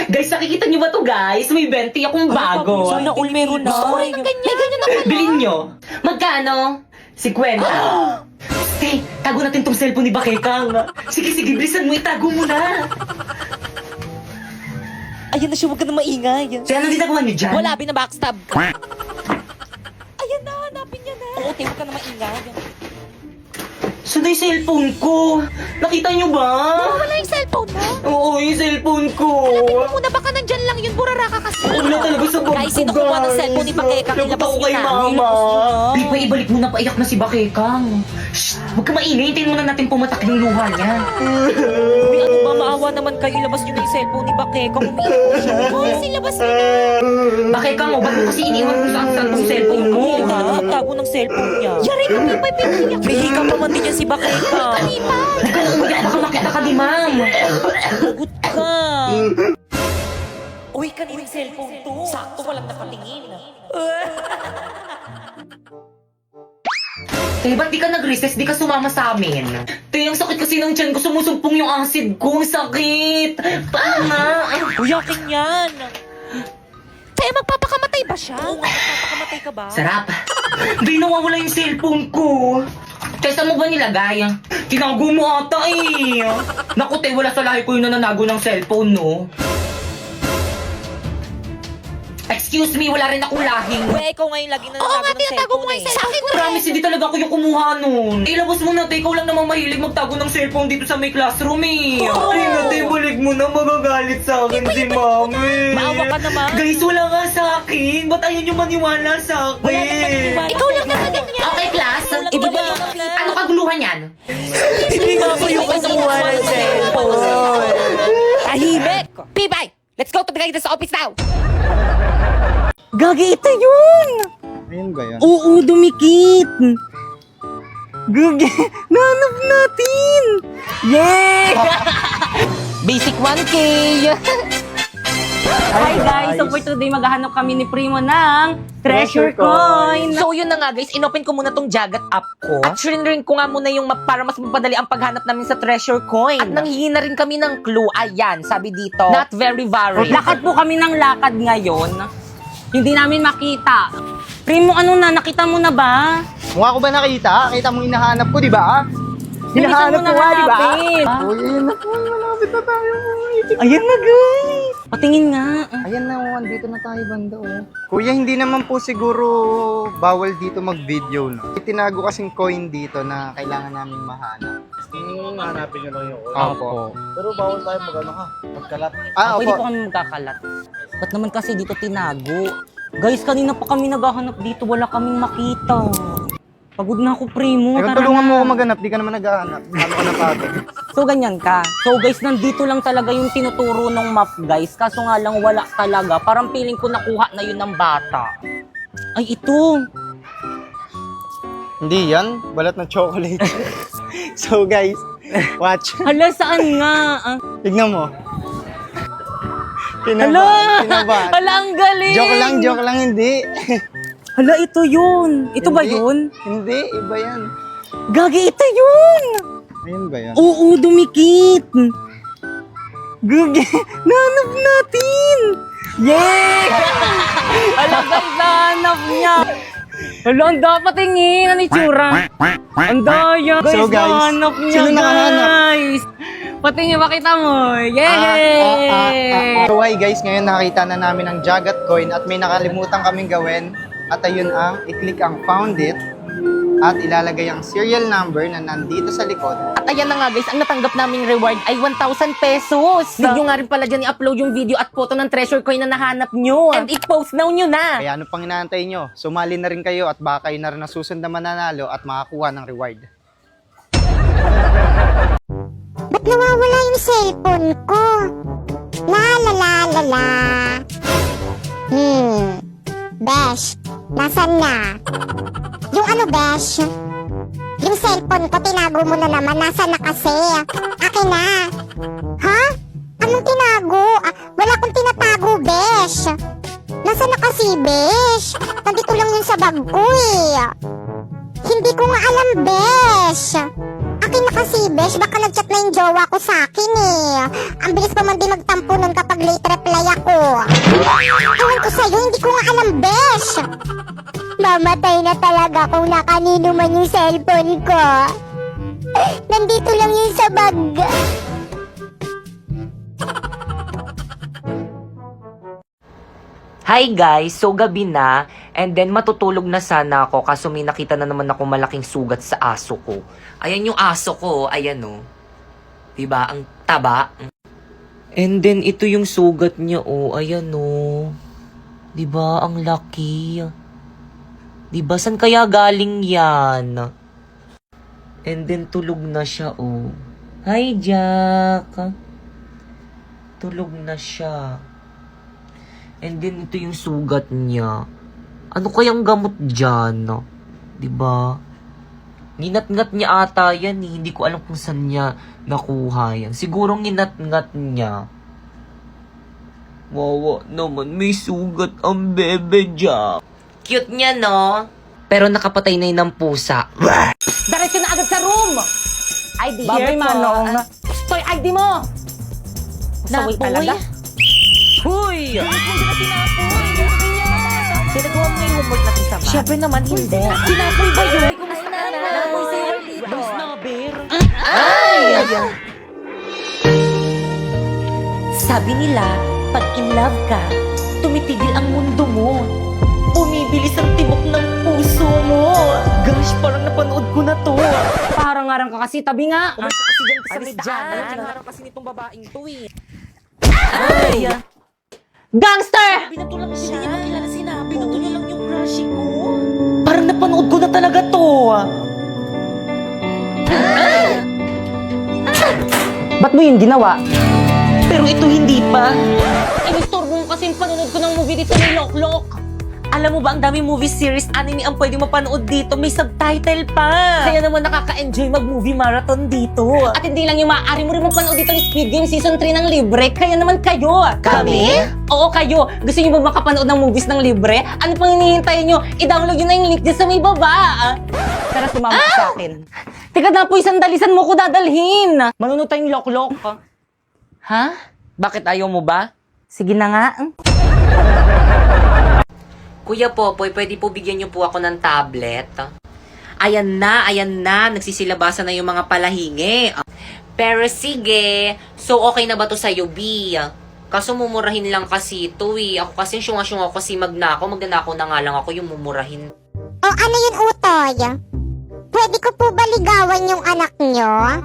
Guys, nakikita niyo ba to guys? May 20 akong bago. Sana all meron na. Gusto ko rin ng ganyan. May ganyan na pala. Bilhin nyo. Magkano? 50. Hey, tago natin tong cellphone ni Bakekang. Sige, bilisan mo, itago mo na. Ayan na siya, huwag ka na maingay. Kaya anong ginagawa niyo dyan? Wala, binabackstab. Ayan na, hanapin niya na. Oo, te, huwag ka na maingay. Saan na yung cellphone ko? Nakita niyo ba? Wala yung cellphone mo. Oo, yung cellphone ko. Tingnan mo muna, baka nandyan lang yun. Burara ka kasi. Wala talaga sa bag Guys, ko, sino kumuha ng cellphone ni Bakekang? Lagot Ilabas ako niyo kay na. mama. Ilabas niyo na. Di pa, ibalik muna, paiyak na si Bakekang. Shh, huwag ka maingay. Hintayin muna natin pumatak yung luha niya. Uy, ano ba, maawa naman kayo. Ilabas niyo na yung cellphone ni Bakekang. Umiiyak siya. Guys, ilabas niyo na. Bakekang, ba't mo kasi iniwan kung saan tong cellphone mo? Uy, tago ng cellphone niya. Yari ka, Pipay, piniyak. May hika pa man din yan si Bakekang. Pipay. Huwag ka na umiyak, baka makita ka ni ma'am. Good ka. Uy, kanina yung cellphone to. Sakto, walang nakatingin. Te, ba't di ka nag-recess? Di ka sumama sa amin? Te, ang sakit kasi ng tiyan ko. Sumusumpong yung acid ko. Ang sakit. Panga. Uy, akin yan. Kaya magpapakamatay ba siya? Oo nga, magpapakamatay ka ba? Sarap. Di nawawala yung cellphone ko. Te, saan mo ba nilagay? Tinago mo ata eh. Naku, te, wala sa lahi ko yung nananago ng cellphone, no? Excuse me, wala rin akong lahing. Uy, ikaw ngayon lagi na Oo nga, nalago ng tinatago mo cellphone nga eh. yung cellphone ko. Promise, hindi talaga ako yung kumuha nun. Ilabas mo na, te. Ikaw lang naman mahilig magtago ng cellphone dito sa may classroom eh. Oo. Ay na, te, balik mo na. Magagalit sa akin si mami. Maawa ka naman. Guys, wala nga sa akin. Ba't ayaw nyo maniwala sa akin? Wala naman maniwala. Ikaw lang naman ganyan. Okay, class. Walang Ibigay maniwala. Ano kaguluhan yan? Hindi nga ako yung kumuha ng cellphone. Tahimik! Pipay, let's go to the guidance office now. Gagi, ito yun! Ayun ba yan? Oo, dumikit! Gagi, nanap natin! Yay! Basic 1K. Hi guys! So for today, maghahanap kami ni Primo ng Treasure Coin! So yun na nga guys, inopen ko muna tong Jagat app ko. At rin ko nga muna yung map para mas mapadali ang paghanap namin sa treasure coin. At nanghihingi na rin kami ng clue. Ayan, sabi dito, not very varied. Lakad po kami ng lakad ngayon. Hindi namin makita. Primo, ano na? Nakita mo na ba? Mukha ko ba nakita? Kita mo hinahanap ko, di ba? Hinahanap ko nga, di ba? hanapin. Uy, ayun na po. Malapit na tayo. Ayan na guys! Patingin nga. Ayan na, oh, andito na tayo banda, oh. Kuya, hindi naman po siguro bawal dito mag-video, no? Tinago kasing coin dito na kailangan namin mahanap. Hanapin nyo lang yung Opo. Pero bawal tayo mag-ano ka, magkalat. Ah, Pwede po opo. kami magkakalat. Ba't naman kasi dito tinago? Guys, kanina pa kami naghahanap dito. Wala kaming makita. Pagod na ako, Primo. Ikaw, Tara tulungan na. mo ako maghanap. Di ka naman naghahanap. Ano ka na pagod? So, ganyan ka. So, guys, nandito lang talaga yung tinuturo ng map, guys. Kaso nga lang, wala talaga. Parang feeling ko nakuha na yun ng bata. Ay, ito. Hindi yan. Balat ng chocolate. So, guys, watch. Hala, saan nga? Ah, Tignan mo. hala! Kinabahan. Hala, ang galing! Joke lang, hindi. Hala, ito yun. Ito ba Hindi. yun? Hindi, iba yan. Gagi, ito yun! Ayun ba yan? Oo, dumikit. Gagi, nanap natin! Yay! Hala, guys, nahanap niya. Hala, ang dapat tingin. Ano yung tsura? Ang daya. Guys, So, guys, nahanap niya, sino nakahanap? guys. Pati niya, makita mo. Yay! So, hi guys, ngayon nakita na namin ang Jagat coin at may nakalimutan kaming gawin. At ayun ang, i-click ang found it at ilalagay ang serial number na nandito sa likod. At ayan na nga guys, ang natanggap naming reward ay 1,000 pesos. Need nyo nga rin pala dyan i-upload yung video at photo ng treasure coin na nahanap nyo. And i-post now nyo na. Kaya ano pang inaantay nyo? Sumali na rin kayo at baka kayo na rin ang susunod na mananalo at makakuha ng reward. Ba't nawawala yung cellphone ko? La la la la la. Besh, nasan na? Yung ano, Besh? Yung cellphone ko, tinago mo na naman. Nasaan na kasi? Akin na. Ha? Anong tinago? Wala akong tinatago, Besh. Nasaan na kasi, Besh? Nandito lang yun sa bag ko, eh. Hindi ko nga alam, Besh. Akin na kasi, Besh. Baka nag-chat na yung jowa ko sa akin, eh. Ang bilis pa man din magtampo nun kapag late reply mamamatay ako. Ewan ko sa'yo, hindi ko nga alam, besh. Mamatay na talaga kung nakanino man yung cellphone ko. Nandito lang yun sa bag. Hi guys, so gabi na, and then matutulog na sana ako kaso may nakita na naman ako malaking sugat sa aso ko. Ayan yung aso ko, ayan o. Diba, ang taba. And then ito yung sugat niya o, ayan o. Diba, ang laki. Diba, saan kaya galing yan? And then tulog na siya o. Hi Jack. Tulog na siya. And then, ito yung sugat niya. Ano kayang gamot dyan? Diba? Ninat-ngat niya ata yan eh. Hindi ko alam kung saan niya nakuha yan. Siguro ninat-ngat niya. Wawa naman, may sugat ang bebe dyan. Cute niya, no? Pero nakapatay na yun ng pusa. Diretso na agad sa room! ID Babay, here po. Manong. Stoy, ID mo! Masaway talaga. Huy! Pinagawa mo yung homework natin sa bahay. Siyempre naman, hindi. Sinapoy ba yun? Dos na, bear. Ay! Sabi nila, pag in love ka, tumitigil ang mundo mo. Bumibilis ang tibok ng puso mo. Gosh, parang napanood ko na to. Parang-arang ka kasi, tabi nga. Umalis kasi dyan sa may daan. Nangarap kasi nitong babaeng to eh. Ay! Gangster! Binato lang siya. Hindi niya makilala sinabi. Binato niya lang yung crush ko. Parang napanood ko na talaga to. Ba't mo yun ginawa? Pero ito hindi pa. Inistorbo mo kasi yung panonood ko ng movie dito ni Loklok. Alam mo ba, ang dami movie series, anime ang pwede mapanood dito. May subtitle pa. Kaya naman nakaka-enjoy mag-movie marathon dito. At hindi lang yung maaari mo rin mapanood dito ni Squid Game Season 3 ng libre. Kaya naman kayo. Kami? Oo, kayo. Gusto niyo ba makapanood ng movies ng libre? Ano pang hinihintay niyo? I-download niyo na yung link dyan sa may baba. Tara, sumama ka sa akin. Teka na po, isang dalisan mo ko dadalhin. Manunod tayong loklok. Ha? Bakit ayaw mo ba? Sige na nga. Kuya Popoy, pwede po bigyan niyo po ako ng tablet? Ayan na. Nagsisilabasan na yung mga palahingi. Pero sige. So, okay na ba to sa'yo, B? Kaso mumurahin lang kasi ito eh. Ako kasi syunga-syunga ako kasi magnanakaw na nga lang ako yung mumurahin. O ano yun, Utoy? Pwede ko po ba ligawan yung anak nyo?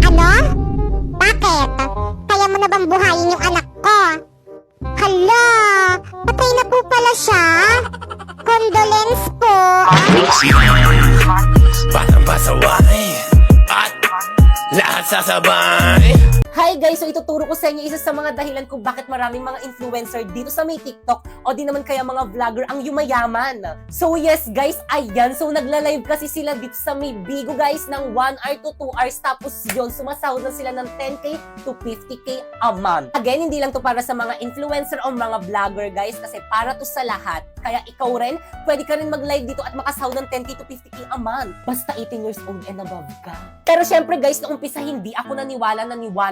Ano? Bakit? Kaya mo na bang buhayin yung anak ko? Hala! Patay na po pala siya? Condolence po! Batang pasaway at lahat sasabay. Hi guys! So ituturo ko sa inyo isa sa mga dahilan kung bakit maraming mga influencer dito sa may TikTok o di naman kaya mga vlogger ang yumayaman. So yes guys, ayan. So nagla-live kasi sila dito sa may Bigo guys ng 1 hour to 2 hours tapos yun, sumasahod na sila ng 10k to 50k a month. Again, hindi lang to para sa mga influencer o mga vlogger guys kasi para to sa lahat. Kaya ikaw rin, pwede ka rin mag-live dito at makasahod ng 10k to 50k a month. Basta 18 years old and above ka. Pero syempre guys, noong umpisa hindi ako naniwala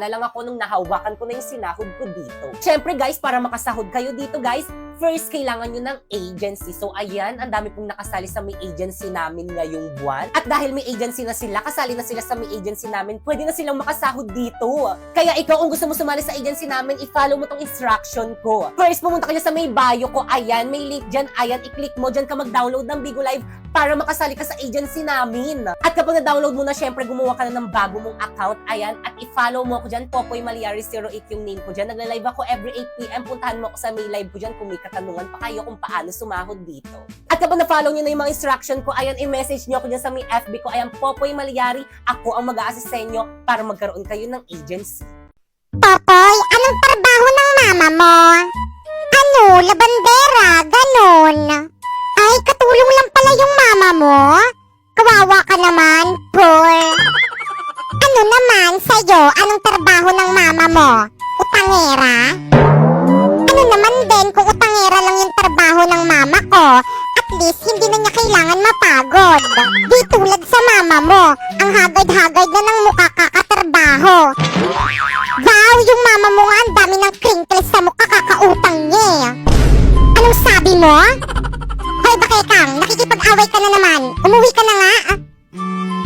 lang ako nung nahawakan ko na yung sinahod ko dito. Syempre guys, para makasahod kayo dito guys, first kailangan nyo ng agency. So ayan, ang dami pong nakasali sa may agency namin ngayong buwan. At dahil may agency na sila, kasali na sila sa may agency namin, pwede na silang makasahod dito. Kaya ikaw kung gusto mo sumali sa agency namin, i-follow mo tong instruction ko. First, pumunta kayo sa may bio ko. Ayan, may link dyan. Ayan, i-click mo dyan ka mag-download ng Bigo Live para makasali ka sa agency namin. At kapag na-download mo na, syempre gumawa ka na ng bago mong account. Ayan, at i-follow mo ako dyan. Popoy Maliari 08 yung name ko dyan. Nagla-live ako every 8 p.m. Puntahan mo ako sa may live ko dyan kung may katanungan pa kayo kung paano sumahod dito. At kapag na-follow nyo na yung mga instruction ko, ayan, i-message nyo ako dyan sa may FB ko. Ayan, Popoy Maliari. Ako ang mag-a-assist sa inyo para magkaroon kayo ng agency. Popoy, anong trabaho ng mama mo? Ano, labandera, ganon. Ay, katulong lang pala yung mama mo? Kawawa ka naman, poor. Ano naman sa'yo, anong trabaho ng mama mo? Utangera? Ano naman din kung utangera lang yung trabaho ng mama ko? At least, hindi na niya kailangan mapagod. Di tulad sa mama mo, ang hagad-hagad na ng mukha kakatrabaho. Wow, yung mama mo nga, ang dami ng crinkles sa mukha, kakautang niya eh. Anong sabi mo? Hoy, Bakekang, nakikipag-away ka na naman. Umuwi ka na nga.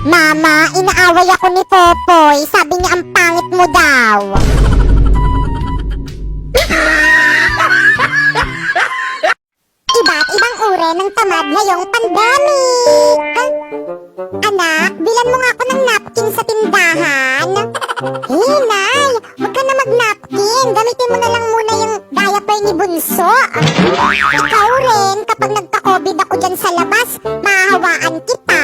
Mama, inaaway ako ni Popoy. Sabi niya ang pangit mo daw. Iba't ibang uri ng tamad ngayong pandemic. Anak, bilan mo nga ako ng napkin sa tindahan. Hey, Nay, huwag ka na mag-napkin. Gamitin mo na lang muna yung diaper ni Bunso. Ikaw rin, kapag nagka-COVID ako dyan sa labas, mahahawaan kita.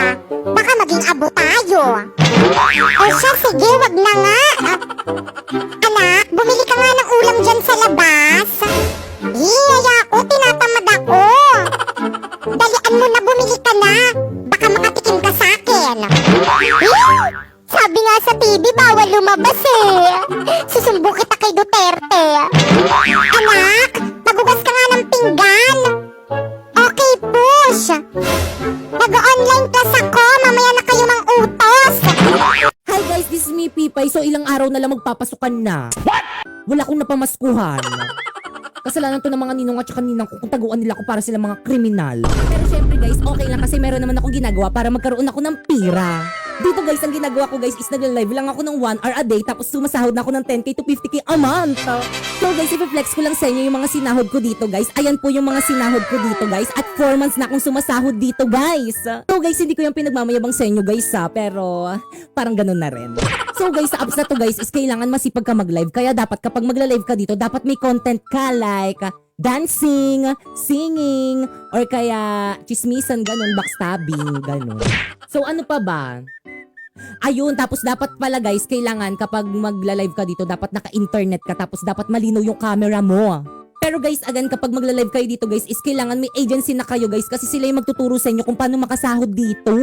Baka maging abo tayo. O siya, sige, wag na nga. Anak, bumili ka nga ng ulam dyan sa labas. Iya ako, tinatamad ako. Dalian mo na, bumili ka na. Baka makatikim ka sa akin. Sabi nga sa TV, bawal lumabas eh. Susumbo kita kay Duterte. Anak, magugas ka nga ng pinggan. Okay, push. Nag-online class ako, mamaya na kayo mang utos. Hi guys, this is me, Pipay. So ilang araw na lang magpapasukan na. Wala akong napamaskuhan. Kasalanan to ng mga ninong at saka ninang ko kung taguan nila ako para sila mga kriminal. Pero syempre guys, okay lang kasi meron naman akong ginagawa para magkaroon ako ng pira. Dito guys, ang ginagawa ko guys is nagla-live lang ako ng 1 hour a day tapos sumasahod na ako ng 10k to 50k a month. So guys, i-flex ko lang sa inyo yung mga sinahod ko dito guys. Ayan po yung mga sinahod ko dito guys. At 4 months na akong sumasahod dito guys. So guys, hindi ko yung pinagmamayabang sa inyo guys ha, pero parang ganun na rin. So guys, sa apps na to guys is kailangan masipag ka mag-live. Kaya dapat kapag magla-live ka dito, dapat may content ka like dancing, singing, or kaya chismisan, ganun, backstabbing, ganun. So ano pa ba? Ayun, tapos dapat pala guys, kailangan kapag magla-live ka dito, dapat naka-internet ka, tapos dapat malinaw yung camera mo. Pero guys, again, kapag magla-live kayo dito guys, is kailangan may agency na kayo guys, kasi sila yung magtuturo sa inyo kung paano makasahod dito.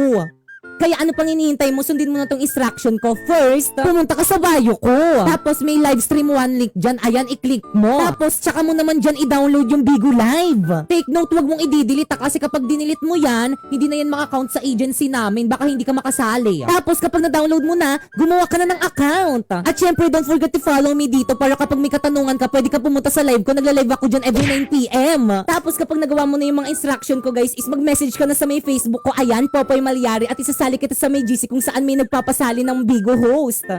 Kaya ano pang hinihintay mo? Sundin mo na tong instruction ko. First, pumunta ka sa bio ko. Tapos may live stream 1 link dyan. Ayan, i-click mo. Tapos tsaka mo naman dyan i-download yung Bigo Live. Take note, wag mong i-delete kasi kapag dinilit mo yan, hindi na yan maka-count sa agency namin. Baka hindi ka makasali. Tapos kapag na-download mo na, gumawa ka na ng account. At syempre, don't forget to follow me dito para kapag may katanungan ka, pwede ka pumunta sa live ko. Nagla-live ako dyan every 9 PM. Tapos kapag nagawa mo na yung mga instruction ko guys, is mag-message ka na sa may Facebook ko. Ayan, Popoy Malyari, at isasali kita sa may GC kung saan may nagpapasali ng Bigo host.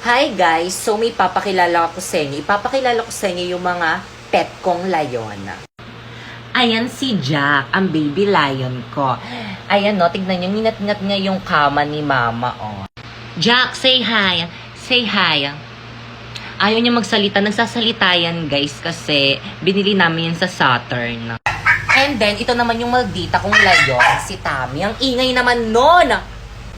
Hi guys! So may papakilala ko sa inyo. Ipapakilala ko sa inyo yung mga pet kong layon. Ayan si Jack, ang baby lion ko. Ayan no, tignan nyo, ninat-ngat nga yung kama ni mama, oh. Jack, say hi! Say hi! Ayaw niya magsalita, nagsasalita yan guys kasi binili namin yan sa Saturn. And then, ito naman yung maldita kong layon, si Tammy. Ang ingay naman nun!